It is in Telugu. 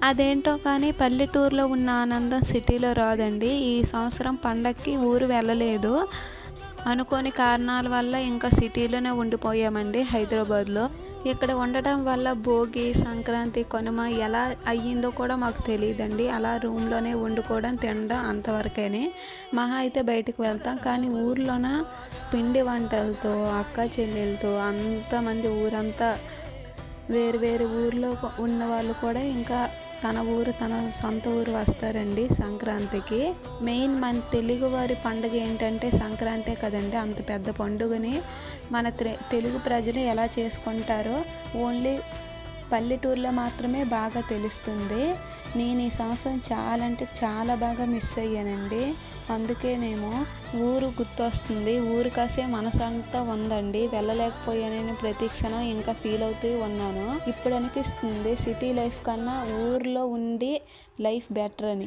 అదేంటో కానీ పల్లెటూరులో ఉన్న ఆనందం సిటీలో రాదండి. ఈ సంవత్సరం పండక్కి ఊరు వెళ్ళలేదు. అనుకోని కారణాల వల్ల ఇంకా సిటీలోనే ఉండిపోయామండి హైదరాబాద్లో. ఇక్కడ ఉండటం వల్ల భోగి, సంక్రాంతి, కనుమ ఎలా అయ్యిందో కూడా మాకు తెలియదండి. అలా రూమ్లోనే వండుకోవడం, తినడం అంతవరకేనే. మహా అయితే బయటకు వెళ్తాం. కానీ ఊర్లోన పిండి వంటలతో, అక్క చెల్లెలతో అంతమంది ఊరంతా వేరు వేరు ఊర్లో ఉన్న వాళ్ళు కూడా ఇంకా తన సొంత ఊరు వస్తారండి సంక్రాంతికి. మెయిన్ మన తెలుగువారి పండుగ ఏంటంటే సంక్రాంతే కదండి. అంత పెద్ద పండుగని మన తెలుగు ప్రజలు ఎలా చేసుకుంటారో ఓన్లీ పల్లెటూరులో మాత్రమే బాగా తెలుస్తుంది. నేను ఈ సంవత్సరం చాలా అంటే చాలా బాగా మిస్ అయ్యానండి. అందుకేనేమో ఊరు గుర్తొస్తుంది. ఊరు కాసే మనసంతా ఉందండి. వెళ్ళలేకపోయానని ప్రతి క్షణం ఇంకా ఫీల్ అవుతూ ఉన్నాను. ఇప్పుడు అనిపిస్తుంది సిటీ లైఫ్ కన్నా ఊర్లో ఉండి లైఫ్ బెటర్ అని.